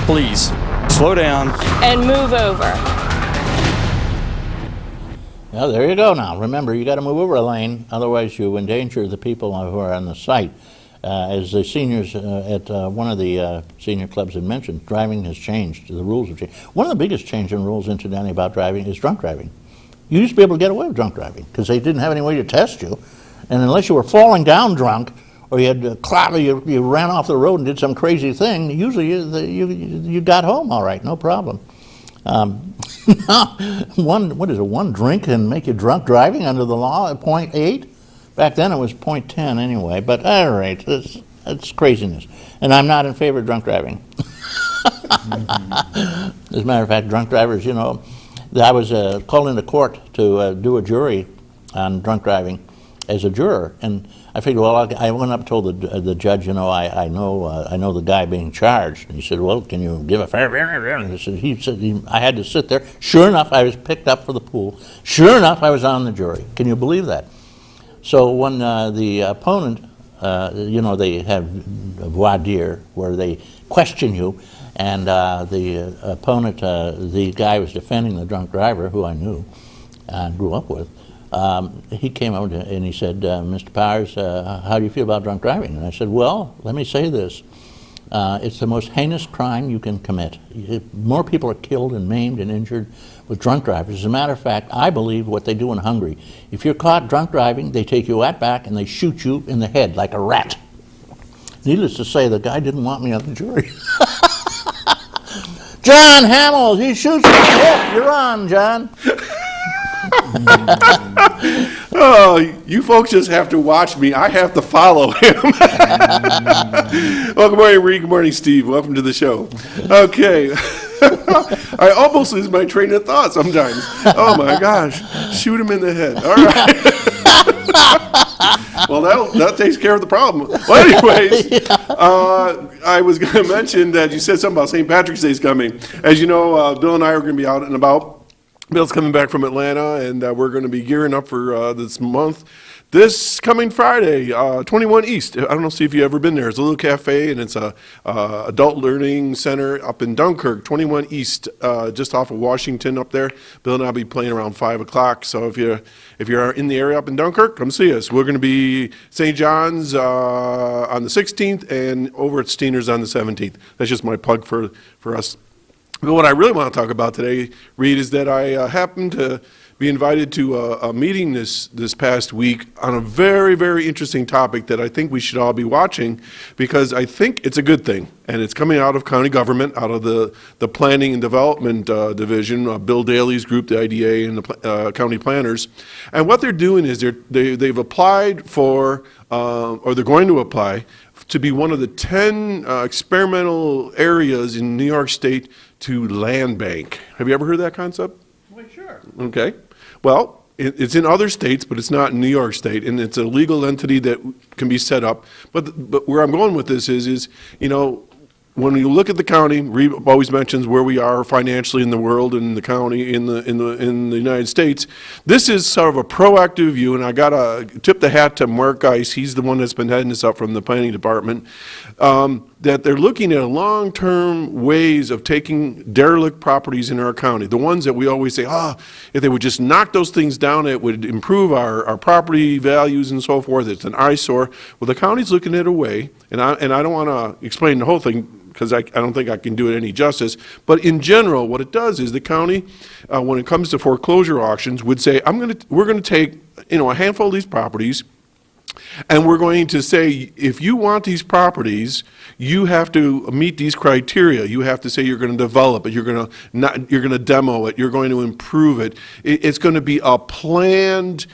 Please, slow down. And move over. Well, there you go now. Remember, you got to move over a lane, otherwise you endanger the people who are on the site. As the seniors at one of the senior clubs had mentioned, driving has changed. The rules have changed. One of the biggest change in rules, incidentally, about driving is drunk driving. You used to be able to get away with drunk driving because they didn't have any way to test you. And unless you were falling down drunk or you had you ran off the road and did some crazy thing, usually you got home all right, no problem. One drink can make you drunk driving under the law at 0.8? Back then it was 0.10 anyway, but all right, it's craziness. And I'm not in favor of drunk driving. As a matter of fact, drunk drivers, you know, I was called into court to do a jury on drunk driving as a juror, and I figured, well, I went up and told the judge, you know, I know the guy being charged. And he said, well, can you give a fair? And he said I had to sit there. Sure enough, I was picked up for the pool. Sure enough, I was on the jury. Can you believe that? So when the opponent, you know, they have voir dire where they question you, and the opponent, the guy was defending the drunk driver, who I knew and grew up with. He came over and he said, Mr. Powers, how do you feel about drunk driving? And I said, well, let me say this. It's the most heinous crime you can commit. More people are killed and maimed and injured with drunk drivers. As a matter of fact, I believe what they do in Hungary. If you're caught drunk driving, they take you out back and they shoot you in the head like a rat. Needless to say, the guy didn't want me on the jury. John Hamill, he shoots me in the head. You're on, John. Oh, you folks just have to watch me. I have to follow him. Well, good morning, Reed. Good morning, Steve. Welcome to the show. Okay. I almost lose my train of thought sometimes. Oh, my gosh. Shoot him in the head. All right. Well, that takes care of the problem. Well, anyways, I was going to mention that you said something about St. Patrick's Day is coming. As you know, Bill and I are going to be out and about. Bill's coming back from Atlanta, and we're going to be gearing up for this month. This coming Friday, 21 East. I don't know, see if you've ever been there. It's a little cafe, and it's a adult learning center up in Dunkirk, 21 East, just off of Washington up there. Bill and I'll be playing around 5 o'clock. So if you're in the area up in Dunkirk, come see us. We're going to be St. John's on the 16th and over at Steiner's on the 17th. That's just my plug for us. But what I really want to talk about today, Reed, is that I happened to be invited to a meeting this past week on a very, very interesting topic that I think we should all be watching, because I think it's a good thing. And it's coming out of county government, out of the Planning and Development Division, Bill Daly's group, the IDA, and the county planners. And what they're doing is they've applied for, or they're going to apply, to be one of the 10 experimental areas in New York State to land bank. Have you ever heard of that concept? Well, sure. Okay. Well, it's in other states, but it's not in New York State, and it's a legal entity that can be set up. But where I'm going with this is, you know, when you look at the county, Reed always mentions where we are financially in the world and the county in the United States. This is sort of a proactive view, and I gotta tip the hat to Mark Geis. He's the one that's been heading this up from the planning department. That they're looking at long-term ways of taking derelict properties in our county. The ones that we always say, if they would just knock those things down, it would improve our property values and so forth. It's an eyesore. Well, the county's looking at a way, and I don't want to explain the whole thing, because I don't think I can do it any justice. But in general, what it does is the county, when it comes to foreclosure auctions, would say, we're going to take, you know, a handful of these properties, and we're going to say, if you want these properties, you have to meet these criteria. You have to say you're going to develop it, you're going to demo it, you're going to improve it. It's going to be a planned,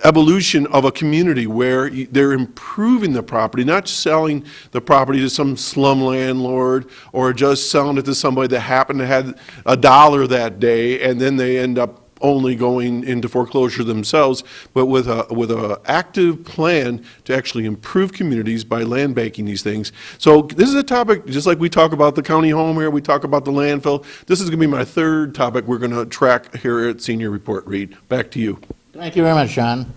evolution of a community where they're improving the property, not selling the property to some slum landlord or just selling it to somebody that happened to have $1 that day, and then they end up only going into foreclosure themselves, but with a active plan to actually improve communities by land banking these things. So this is a topic, just like we talk about the county home here, we talk about the landfill. This is going to be my third topic we're going to track here at Senior Report. Reed, back to you. Thank you very much, John.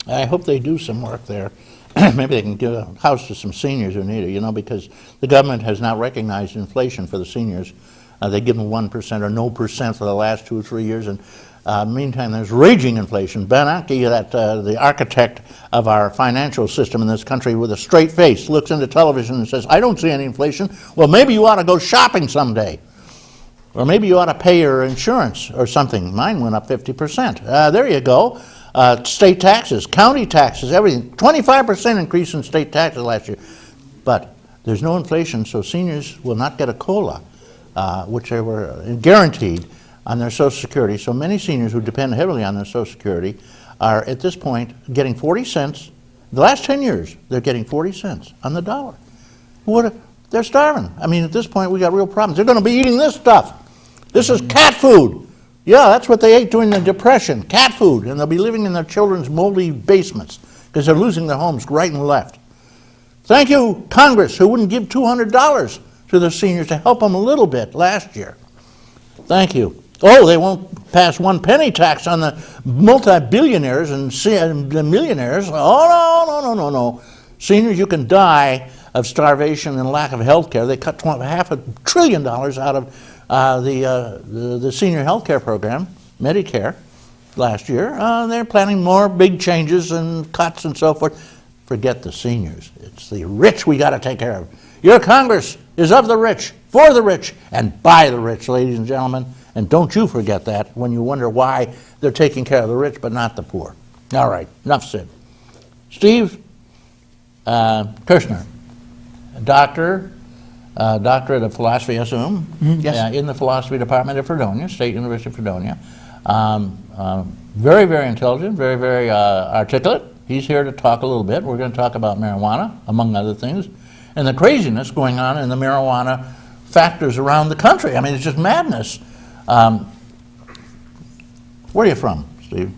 I hope they do some work there. maybe they can give a house to some seniors who need it, because the government has not recognized inflation for the seniors. They give them 1% or no percent for the last 2 or 3 years, and meantime there's raging inflation. Bernanke, the architect of our financial system in this country, with a straight face, looks into television and says, I don't see any inflation. Well, maybe you ought to go shopping someday. Or maybe you ought to pay your insurance or something. Mine went up 50%. There you go. State taxes, county taxes, everything. 25% increase in state taxes last year. But there's no inflation, so seniors will not get a COLA, which they were guaranteed on their Social Security. So many seniors who depend heavily on their Social Security are at this point getting 40 cents. The last 10 years, they're getting 40 cents on the dollar. They're starving. I mean, at this point, we got real problems. They're going to be eating this stuff. This is cat food. Yeah, that's what they ate during the Depression, cat food, and they'll be living in their children's moldy basements because they're losing their homes right and left. Thank you, Congress, who wouldn't give $200 to the seniors to help them a little bit last year. Thank you. Oh, they won't pass 1 penny tax on the multi-billionaires and millionaires. Oh, no. Seniors, you can die of starvation and lack of health care. They cut $500 billion out of the senior health care program, Medicare, last year. They're planning more big changes and cuts and so forth. Forget the seniors. It's the rich we got to take care of. Your Congress is of the rich, for the rich, and by the rich, ladies and gentlemen. And don't you forget that when you wonder why they're taking care of the rich but not the poor. All right, enough said. Steve Kershnar, doctorate of philosophy, I assume, yes. In the philosophy department at Fredonia, State University of Fredonia. Very, very intelligent, very, very articulate. He's here to talk a little bit. We're going to talk about marijuana, among other things, and the craziness going on in the marijuana factors around the country. I mean, it's just madness. Where are you from, Steve?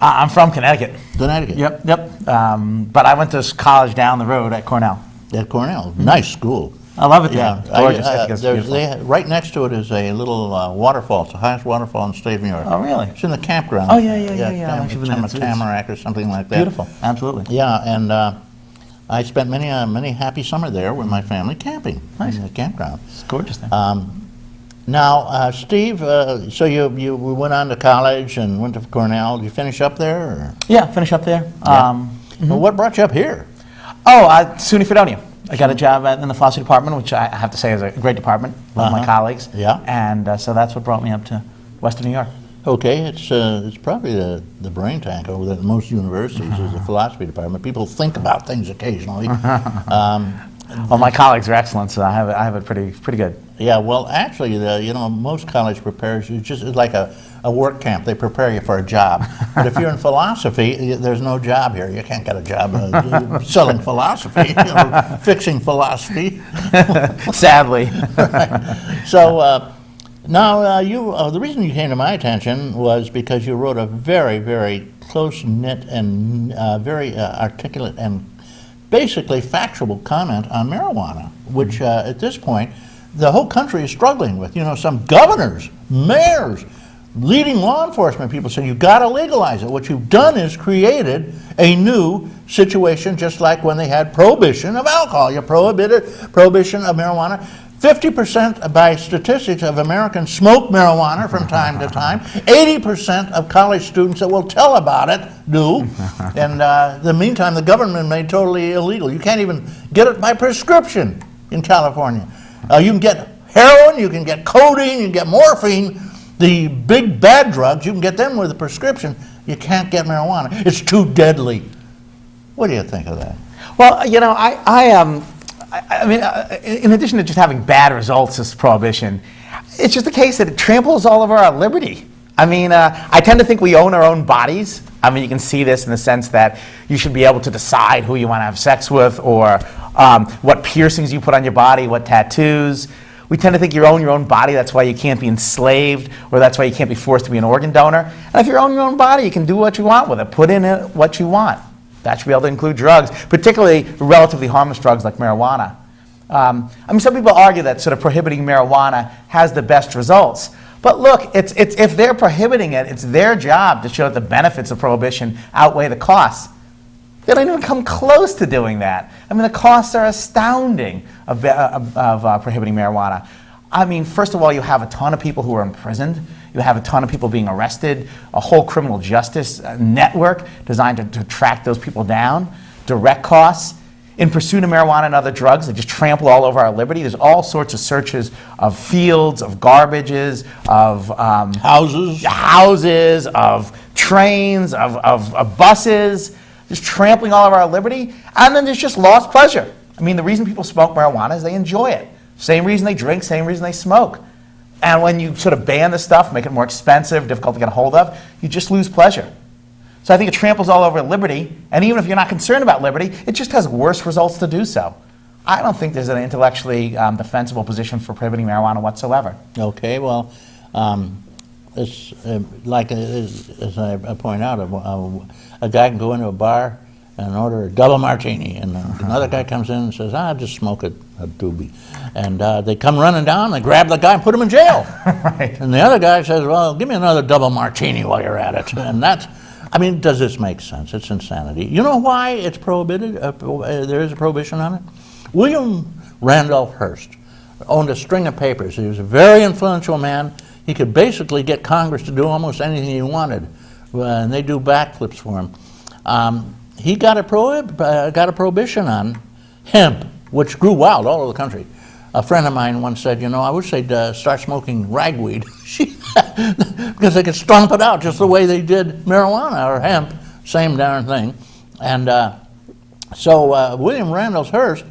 I'm from Connecticut. Connecticut? Yep. But I went to college down the road at Cornell. At Cornell. Nice school. I love it there. Yeah, It's gorgeous. I think it's beautiful. right next to it is a little waterfall. It's the highest waterfall in the state of New York. Oh, really? It's in the campground. Oh, yeah. I've been there. Tamarack or something like that. Beautiful, absolutely. Yeah, and I spent many happy summer there with my family camping in the campground. It's gorgeous there. Now, Steve, so you went on to college and went to Cornell. Did you finish up there? Or? Yeah, finish up there. Yeah. Well, what brought you up here? SUNY Fredonia. I got a job in the philosophy department, which I have to say is a great department. Love my colleagues. Yeah. And so that's what brought me up to Western New York. Okay, it's probably the brain tank over there at most universities is the philosophy department. People think about things occasionally. Well, my colleagues are excellent, so I have it pretty good. Yeah, well, actually, most college prepares you just like a work camp. They prepare you for a job. But if you're in philosophy, there's no job here. You can't get a job selling philosophy, fixing philosophy. Sadly. So now the reason you came to my attention was because you wrote a very, very close-knit and very articulate and basically factual comment on marijuana, which at this point the whole country is struggling with. Some governors, mayors, leading law enforcement people say you've got to legalize it. What you've done is created a new situation, just like when they had prohibition of alcohol. You prohibited prohibition of marijuana. 50% by statistics of Americans smoke marijuana from time to time. 80% of college students that will tell about it do. And in the meantime, the government made it totally illegal. You can't even get it by prescription in California. You can get heroin, you can get codeine, you can get morphine. The big bad drugs, you can get them with a prescription. You can't get marijuana. It's too deadly. What do you think of that? Well, I mean, in addition to just having bad results as prohibition, it's just the case that it tramples all over our liberty. I mean, I tend to think we own our own bodies. I mean, you can see this in the sense that you should be able to decide who you want to have sex with, or what piercings you put on your body, what tattoos. We tend to think you own your own body. That's why you can't be enslaved, or that's why you can't be forced to be an organ donor. And if you own your own body, you can do what you want with it. Put in it what you want. That should be able to include drugs, particularly relatively harmless drugs like marijuana. I mean, some people argue that sort of prohibiting marijuana has the best results. But look, it's if they're prohibiting it, it's their job to show that the benefits of prohibition outweigh the costs. They don't even come close to doing that. I mean, the costs are astounding of prohibiting marijuana. I mean, first of all, you have a ton of people who are imprisoned. You have a ton of people being arrested, a whole criminal justice network designed to track those people down, direct costs. In pursuit of marijuana and other drugs, they just trample all over our liberty. There's all sorts of searches of fields, of garbages, of houses, of trains, of buses, just trampling all over our liberty. And then there's just lost pleasure. I mean, the reason people smoke marijuana is they enjoy it. Same reason they drink, same reason they smoke. And when you sort of ban this stuff, make it more expensive, difficult to get a hold of, you just lose pleasure. So I think it tramples all over liberty, and even if you're not concerned about liberty, it just has worse results to do so. I don't think there's an intellectually defensible position for prohibiting marijuana whatsoever. Okay, well, it's like as I point out, a guy can go into a bar and order a double martini, and another guy comes in and says, "I'll just smoke a doobie," and they come running down, they grab the guy and put him in jail. Right. And the other guy says, "Well, give me another double martini while you're at it," and that's. I mean, does this make sense? It's insanity. You know why it's prohibited? There is a prohibition on it? William Randolph Hearst owned a string of papers. He was a very influential man. He could basically get Congress to do almost anything he wanted, and they do backflips for him. He got a prohibition on hemp, which grew wild all over the country. A friend of mine once said, you know, I wish they'd start smoking ragweed because they could stomp it out just the way they did marijuana or hemp, same darn thing. And so William Randolph Hearst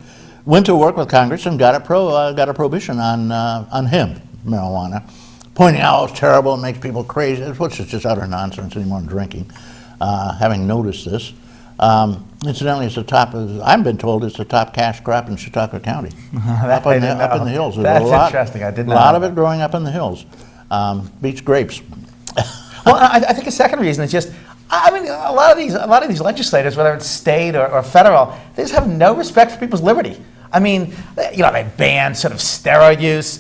went to work with Congress and got a prohibition on hemp marijuana, pointing out how it's terrible, it makes people crazy, which is just utter nonsense anymore than drinking, having noticed this. Incidentally, it's the top. I've been told it's the top cash crop in Chautauqua County. up in the hills. That's interesting. I didn't know. A lot of it growing up in the hills. Beats grapes. Well, I think a second reason is just, I mean, a lot of these legislators, whether it's state or federal, they just have no respect for people's liberty. I mean, you know, they ban sort of steroid use.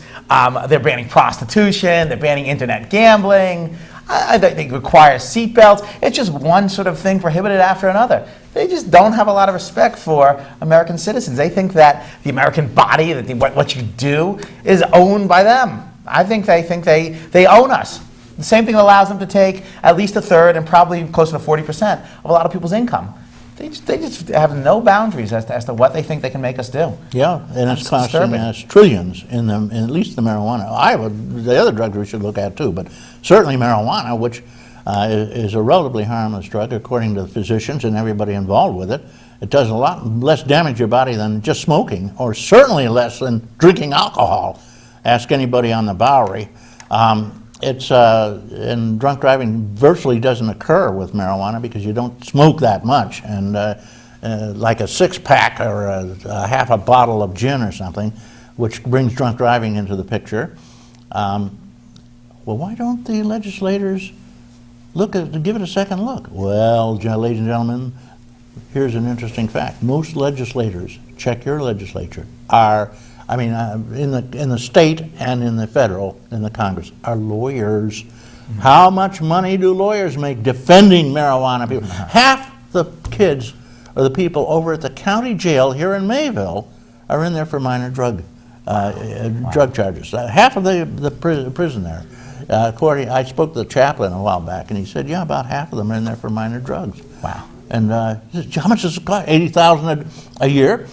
They're banning prostitution. They're banning internet gambling. They require seatbelts. It's just one sort of thing prohibited after another. They just don't have a lot of respect for American citizens. They think that the American body, that what you do, is owned by them. I think they own us. The same thing allows them to take at least a third and probably closer to 40% of a lot of people's income. They just have no boundaries as to what they think they can make us do. Yeah, and it's costing us trillions in at least the marijuana. The other drugs we should look at too, but certainly marijuana, which is a relatively harmless drug according to the physicians and everybody involved with it. It does a lot less damage to your body than just smoking, or certainly less than drinking alcohol. Ask anybody on the Bowery. And drunk driving virtually doesn't occur with marijuana because you don't smoke that much. And like a six-pack or a half a bottle of gin or something, which brings drunk driving into the picture. Well, why don't the legislators give it a second look? Well, ladies and gentlemen, here's an interesting fact. Most legislators, check your legislature, in the state and in the federal, in the Congress, are lawyers. Mm-hmm. How much money do lawyers make defending marijuana people? Mm-hmm. Half the kids or the people over at the county jail here in Mayville are in there for minor drug charges. Half of the prison there. I spoke to the chaplain a while back, and he said, yeah, about half of them are in there for minor drugs. Wow. And how much does it cost? $80,000 a year.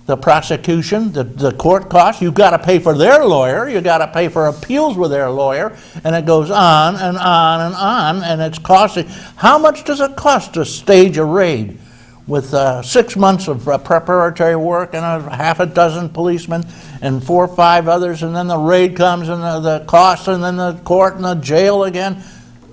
The prosecution, the court costs, you've got to pay for their lawyer, you've got to pay for appeals with their lawyer, and it goes on and on and on, and it's costing. How much does it cost to stage a raid with 6 months of preparatory work and a half a dozen policemen and 4 or 5 others, and then the raid comes and the cost, and then the court and the jail again?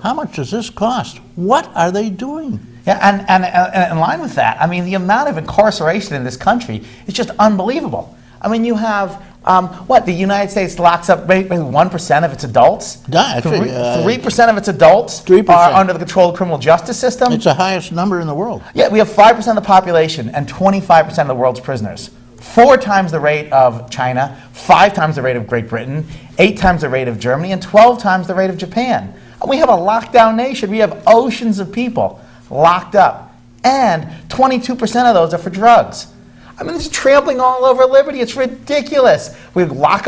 How much does this cost? What are they doing? Yeah, and in line with that, I mean, the amount of incarceration in this country is just unbelievable. I mean, you have, the United States locks up maybe 1% of its adults? Yeah, actually, 3% of its adults 3%. are under the control of the criminal justice system. It's the highest number in the world. Yeah, we have 5% of the population and 25% of the world's prisoners. 4 times the rate of China, 5 times the rate of Great Britain, 8 times the rate of Germany, and 12 times the rate of Japan. And we have a lockdown nation. We have oceans of people locked up and 22% of those are for drugs. I mean, it's trampling all over liberty. It's ridiculous. We lock up